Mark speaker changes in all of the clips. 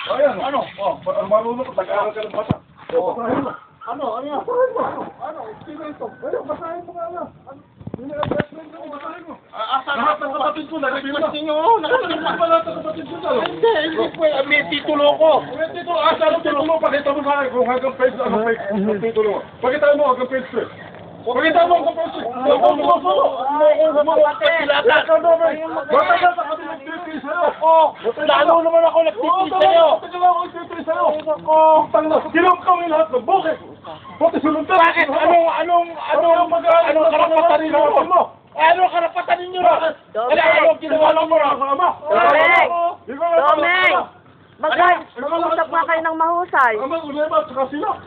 Speaker 1: Ayan, ano? Oh, marunong ka, tag-aaral ka ng bata. Oh, basahin mo. Ano? Sino ito? Ayun, basahin mo nga lang. Hindi na adjustment mo, basahin mo. Lahat ng kapatid ko, nag-request ninyo. Nakatulog pa lahat ng kapatid ko.
Speaker 2: Hindi po. May titulo ko.
Speaker 1: May titulo. Saan ang titulo? Pakita mo sa akin kung hanggang page, ano page, ang titulo mo. Pakita mo hanggang page 3. Pakita mo hanggang page 3. Bata kami nag-titiri sa'yo.
Speaker 2: Lalo naman ako nagtitiri sa'yo.
Speaker 1: Ginong kami lahat ng bukit. Buti sulong ka.
Speaker 2: Bakit? Anong karapatan ninyo? Anong karapatan ninyo? Anong ginawa mo?
Speaker 3: Domeng! Mag-usap nga kayo ng mahusay.
Speaker 1: Ulema at saka sila.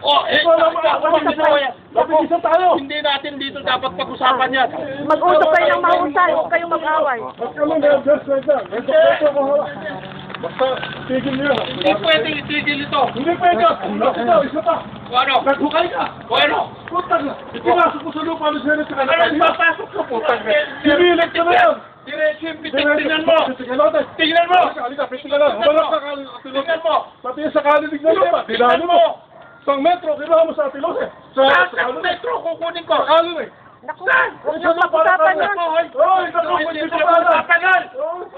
Speaker 2: Hindi natin dito dapat pag-usapan yan.
Speaker 3: Mag-usap kayo ng mahusay, huwag kayong mag-away.
Speaker 1: Basta tigil niyo.
Speaker 2: Hindi pwedeng itigil ito.
Speaker 1: Hindi pwede. Isa pa.
Speaker 2: O ano?
Speaker 1: Naghukay ka.
Speaker 2: O ano?
Speaker 1: Putang na. Ipinasok mo sa lupa ng Senate sa kanila.
Speaker 2: Ano papasok ka po?
Speaker 1: Sinilit ka na yan.
Speaker 2: Diretso yung tingnan mo. Tingnan mo.
Speaker 1: Halika, tingnan lang. Humalak ka kalilig.
Speaker 2: Tingnan mo.
Speaker 1: Pati sa kalilig na lupa. Tingnan mo. Isang metro, kailangan mo sa Atilose.
Speaker 2: Sa metro kukunin ko.
Speaker 1: Sa kalilig.
Speaker 3: Naku, huwag niyo pag-usapan yan.
Speaker 1: Hoy, naku,
Speaker 2: Hindi ko pag-usapan.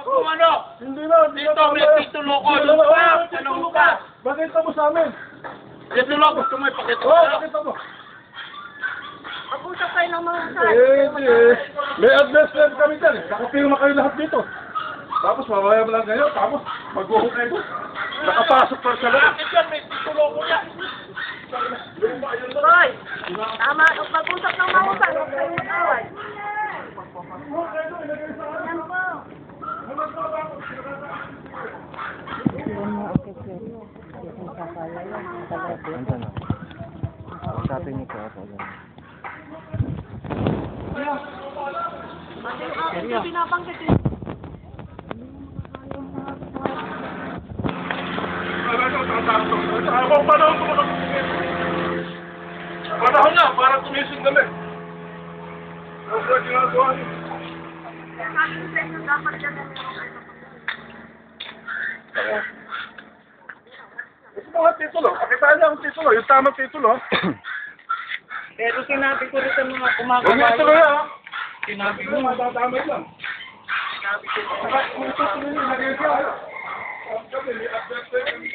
Speaker 2: Kung ano?
Speaker 1: Hindi na.
Speaker 2: Dito may titulo ko. Ano ka?
Speaker 1: Bakita mo sa amin.
Speaker 2: Titulo gusto mo ipakita ko.
Speaker 1: Bakita mo.
Speaker 3: Mag-usap kayo ng mahusay.
Speaker 1: May adverse kami dyan eh. Nakapirma kayo lahat dito. Tapos mamaya mo lang ngayon. Tapos mag-uhok kayo. Nakapasok pa sa lahat.
Speaker 2: Bakit yan? May titulo ko yan.
Speaker 3: Hoy, tama. Mag-usap ng mahusay, huwag kayong mag-away. Yan po.
Speaker 4: Sabi niyo po ako yan.
Speaker 3: Hindi binabanggit yun.
Speaker 1: Panahon na, parang tumising kami. Ang mga ginagawa niyo.
Speaker 3: Sabi ko sa inyo, dapat dyan na meron kayo.
Speaker 1: Ito mga titulo. Pakitaan niya ang titulo. Yung tamang titulo.
Speaker 2: Pero sinabi ko rin sa mga
Speaker 1: Huwag
Speaker 2: kumakabayo.
Speaker 1: niyo ituloy ha.
Speaker 2: Sinabi ko.
Speaker 1: Matatamay lang. Saka kung tutuloy niyo, lagay siya. Kami, adjust kami.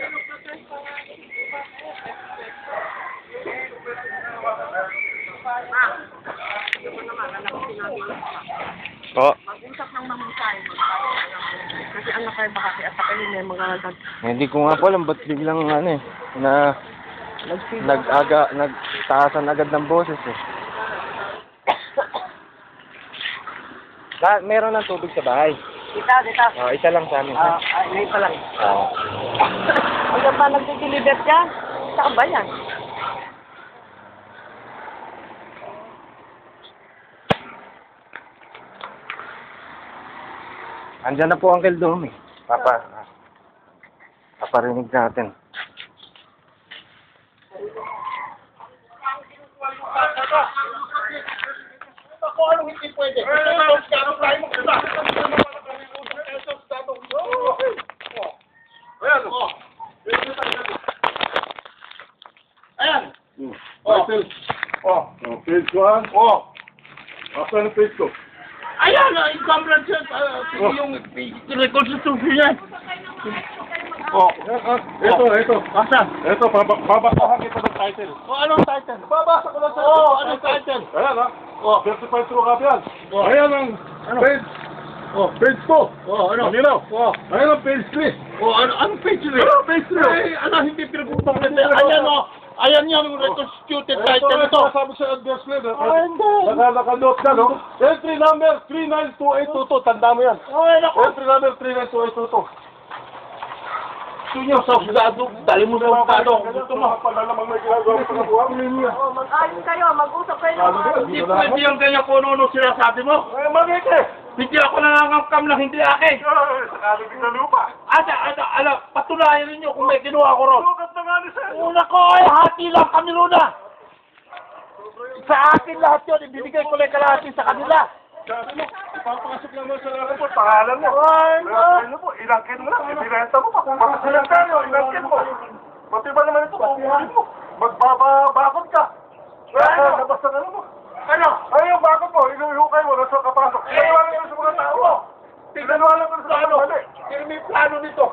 Speaker 4: Po.
Speaker 3: Mag-usap ng mahusay. Kasi anak kayo baka kaya sa kayo may mga
Speaker 4: Hindi ko nga po alam ba't biglang ano eh, na nagtaasan agad ng boses eh. Meron ng tubig sa bahay.
Speaker 3: Dito.
Speaker 4: Oh, isa lang sa amin.
Speaker 3: Ngayon pa lang.
Speaker 4: Oo.
Speaker 3: Hanggang pa nagdideliver ka? Saan ba yan?
Speaker 4: Andyan na po Uncle Dom eh. Paparinig natin.
Speaker 2: Ako anong hindi pwede? Ayan.
Speaker 1: Page 1. After the page 2.
Speaker 2: Ayan, encumbrance yung reconstruction yan.
Speaker 1: Ito.
Speaker 2: Asan?
Speaker 1: Ito, babasahan kita ng title.
Speaker 2: Anong title?
Speaker 1: Babasa ko lang sa
Speaker 2: Anong title?
Speaker 1: Ayan ha. Certified true copy yan. Ayan ang page. Page 2.
Speaker 2: Ano?
Speaker 1: Malinaw. Ayan ang page 3.
Speaker 2: Anong page 3?
Speaker 1: Page 3.
Speaker 2: Hindi pinag-upang nila. Ayan yung reconstituted title ito.
Speaker 1: Sabi sa advertisement.
Speaker 2: Hindi.
Speaker 1: Nakanote ka, no? Entry number 392822. Tanda mo yan. Entry number 392822.
Speaker 2: Gusto nyo sa usado, dali mo sa usado.
Speaker 1: Gusto mo, pala namang may ginagawa sa kabuha.
Speaker 3: Mag-ayos kayo, mag-usap kayo ng mahusay.
Speaker 2: Hindi pwede yung ganyan kung ano sinasabi mo.
Speaker 1: Magiging.
Speaker 2: Hindi ako nangangangkam na hindi akin.
Speaker 1: Sa kalibig na lupa.
Speaker 2: Patunayan ninyo kung may kinuha ko ron.
Speaker 1: Sukat na nga ni sir.
Speaker 2: Una ko ay hati lang kami luna. Sa akin lahat yun, ibibigay ko lang kalahati sa kanila.
Speaker 1: Sabi mo, ipapasok lang mo sa lalaki mo, pangalan mo. Ano mo, ilangkin mo lang, ibirenta mo pa. Pagkasilangka nyo, ilangkin mo. Pati ba naman ito, kukuhin mo. Magbabakot ka. Ano? Labas na ano mo. Ano? Ano yung bakot mo, inuhukay mo, nasa kapasok. Pinaniwala ko sa mga tao mo. Pinaniwala ko sa mga mali.
Speaker 2: Sino may plano nito?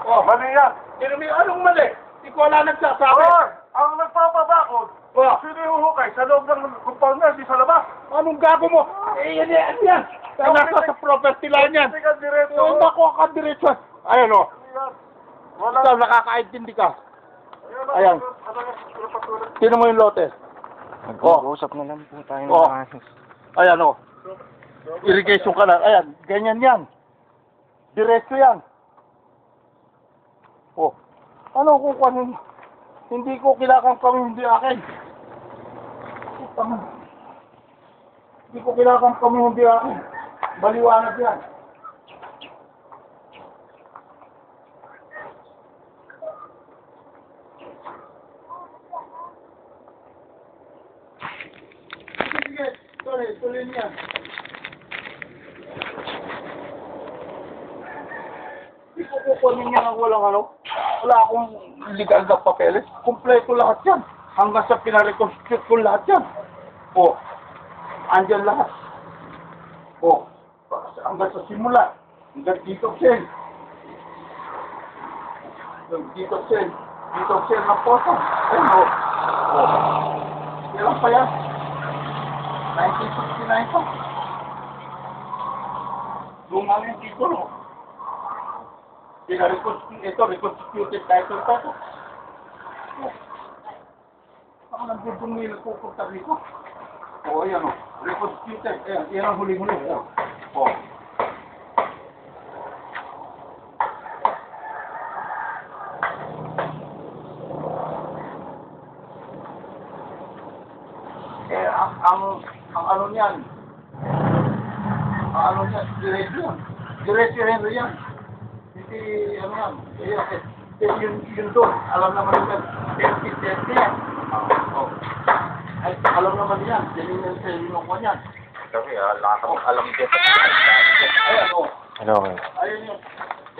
Speaker 1: Oh, mali yan.
Speaker 2: Sino may anong mali? Hindi ko wala nagsasabi.
Speaker 1: Hoy, ang nagpapabakot,
Speaker 2: Oh.
Speaker 1: sino yung huhukay? Sa loob ng compound na, di sa labas.
Speaker 2: Anong gago mo? Yan yan, yan. Nasa sa property line yan.
Speaker 1: Hindi ka diretso.
Speaker 2: Eh, naku, ka diretso. Ayan o.
Speaker 1: Wala.
Speaker 2: Ikaw, nakakaintindi ka. Ayan. Sino mo yung lote?
Speaker 4: Mag-uusap na lang po tayo ng
Speaker 2: Oh.
Speaker 4: maayos.
Speaker 2: Ayan o. Irrigation ka lang. Ayan, ganyan yan. Diretso yan. Oh. Ano kung kanin? Hindi ko kilakang kami, hindi akin. Hindi ko kilakang kami, hindi akin. Baliwanag yan. Sige, tuloy niya. Hindi ko kukunin niya ng walang ano. Wala akong legal na papeles. Kompleto lahat yan. Hanggang sa pinareconstruct ko lahat yan. O, andyan lahat. O, hanggang sa simula. Hanggang dito sen. Hanggang dito sen. Dito sen ng photo. Ayun o. O. Kailan pa yan? 1969 pa. Luma yung titulo. Reconstituted title pa ito. Ako nagdudumi na pupunta rito. O, ayan o. Reconstituted. Ayan, yan ang huli-huli. O. Eh, ang ano niyan, diretso yan. Diretso Henry yan. Hindi, ano yan, yun doon, alam naman yan, 30 yan. Oh. Ay, alam naman yan, yan yung ko yan.
Speaker 1: Kasi lahat ng alam din.
Speaker 2: Ayan, o.
Speaker 4: Ano okay?
Speaker 2: Ayun yun.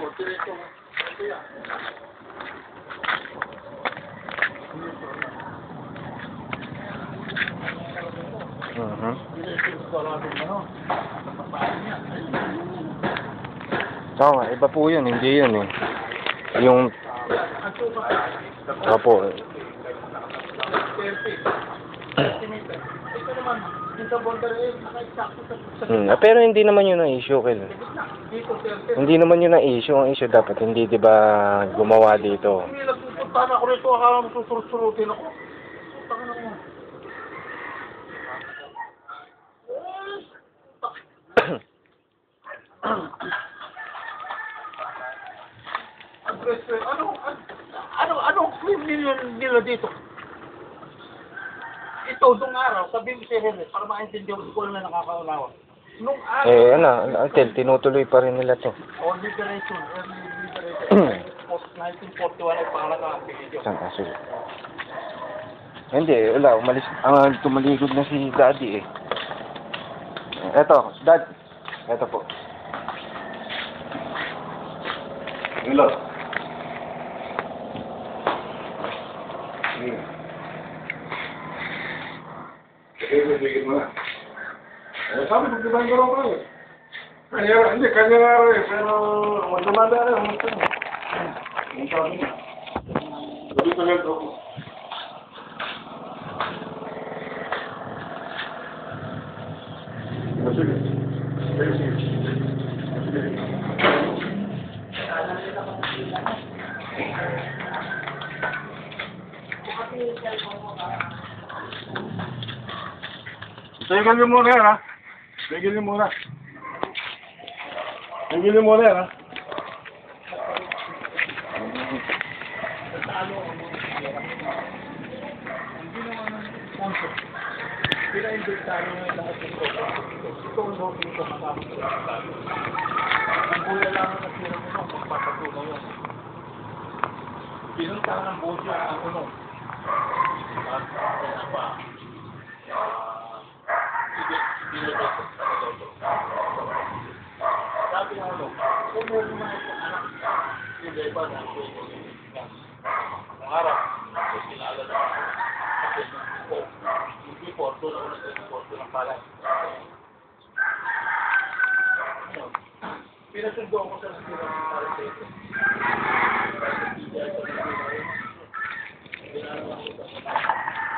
Speaker 2: O, diretso. Ito yan. Diretso yung sarado ano.
Speaker 4: Oo nga, iba po yun, hindi yun eh. Yung... Opo.
Speaker 2: Ito naman, sa boundary, naka-exacto sa
Speaker 4: Pero hindi naman yun ang issue, Kel.
Speaker 2: dito,
Speaker 4: Hindi naman yun ang issue. Ang issue dapat hindi, di ba, gumawa dito.
Speaker 2: Hindi nagpupunta na ako rito, akala mo susurut-surutin ako. Tangan ako. Anong claim nila dito? Ito, nung araw, sabihin ko si Henry, para maintindihan ko na nakakaunawa. Nung araw,
Speaker 4: Until, tinutuloy pa rin nila to.
Speaker 2: on liberation, early liberation, post 1941 ay pangalan ng apelido.
Speaker 4: Saan kaso? Hindi, wala. Umalis. Tumaligod na si Daddy eh. Eto, Dad. Eto po.
Speaker 1: Hello. Sige mo na. Sabi ko, diba yung ko eh. Hindi, kanya nga rin eh. Pero, magdamanda rin. Ang sabi niya. Sabi ko lang ako. Sige. Tigil niyo muna yan, ha? Tigil niyo muna. Tigil niyo muna yan, ha?
Speaker 2: Pina-inventary na yung lahat ng program. Ito ang voting ko kasama sa lahat. Ang buya lang ang nasira mo nung magpapatunaw yun. Pinunta ng buya ang unong. At kaya pa, ano, kung meron naman ito, yung iba na, ang araw, sinala na ako, yung before, doon ako nag-report ng palay. Pinasundo ako sa sila ng palay sa ito. Pinasundo ako sa